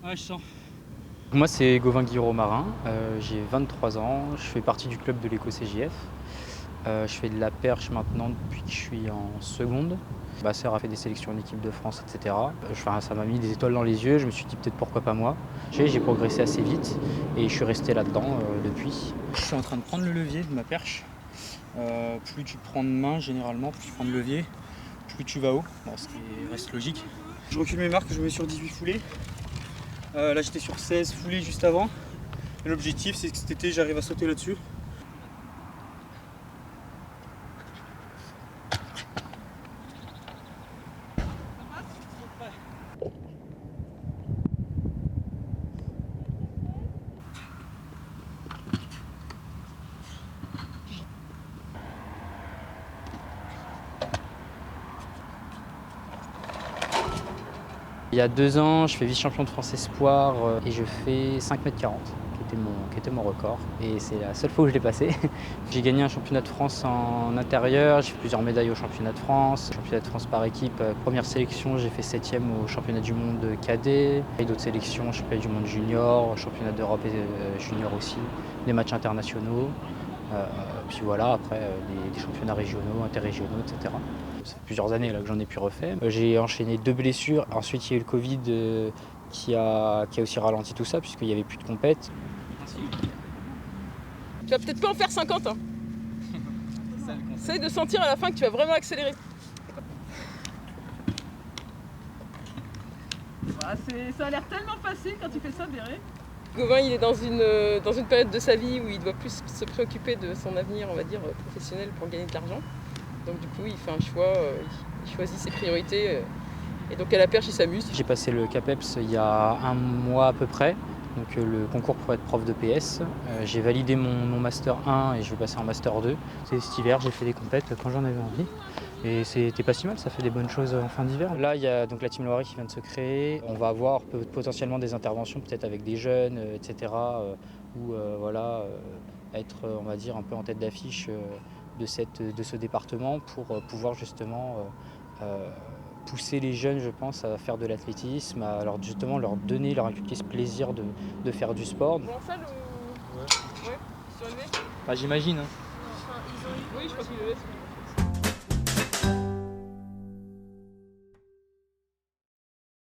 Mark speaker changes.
Speaker 1: Ouais, je sens.
Speaker 2: Moi, c'est Gauvin Guiraud-Marin, j'ai 23 ans, je fais partie du club de l'éco-CJF. Je fais de la perche maintenant depuis que je suis en seconde. Ma sœur a fait des sélections en équipe de France, etc. Ça m'a mis des étoiles dans les yeux, je me suis dit peut-être pourquoi pas moi. J'ai progressé assez vite et je suis resté là-dedans depuis. Je suis en train de prendre le levier de ma perche. Plus tu prends de main généralement, plus tu prends de levier, plus tu vas haut, bon, ce qui reste logique. Je recule mes marques, je me mets sur 18 foulées. Là j'étais sur 16 foulées juste avant. Et l'objectif c'est que cet été j'arrive à sauter là-dessus. Il y a 2 ans, je fais vice-champion de France Espoir et je fais 5,40 m, qui était mon record. Et c'est la seule fois où je l'ai passé. J'ai gagné un championnat de France en intérieur, j'ai fait plusieurs médailles au championnat de France par équipe. Première sélection, j'ai fait 7e au championnat du monde cadet. Et d'autres sélections, championnat du monde junior, championnat d'Europe junior aussi, des matchs internationaux. Puis voilà, après des championnats régionaux, interrégionaux, etc. Ça fait plusieurs années là, que j'en ai pu refaire. J'ai enchaîné 2 blessures. Ensuite, il y a eu le Covid qui a aussi ralenti tout ça, puisqu'il n'y avait plus de compète.
Speaker 3: Tu vas peut-être pas en faire 50. Hein. Essaye de sentir à la fin que tu vas vraiment accélérer. Voilà, ça a l'air tellement facile quand tu fais ça, Béré. Gauvin, il est dans une période de sa vie où il doit plus se préoccuper de son avenir, on va dire, professionnel pour gagner de l'argent. Donc du coup, il fait un choix, il choisit ses priorités. Et donc à la perche, il s'amuse.
Speaker 2: J'ai passé le CAPEPS il y a 1 mois à peu près, donc le concours pour être prof de PS. J'ai validé mon Master 1 et je vais passer en Master 2. C'est cet hiver, j'ai fait des compètes quand j'en avais envie. Et c'était pas si mal, ça fait des bonnes choses en fin d'hiver. Là, il y a donc la Team Loiret qui vient de se créer. On va avoir potentiellement des interventions peut-être avec des jeunes, etc. Ou voilà, être, on va dire, un peu en tête d'affiche de ce département pour pouvoir justement pousser les jeunes, je pense, à faire de l'athlétisme, à justement leur inculquer ce plaisir de faire du sport.
Speaker 3: Bon, ça, le... Ouais. Ouais, ils sont élevés.
Speaker 1: Bah, j'imagine. Hein.
Speaker 3: Enfin, ils ont eu... Oui, je crois qu'ils le laissent.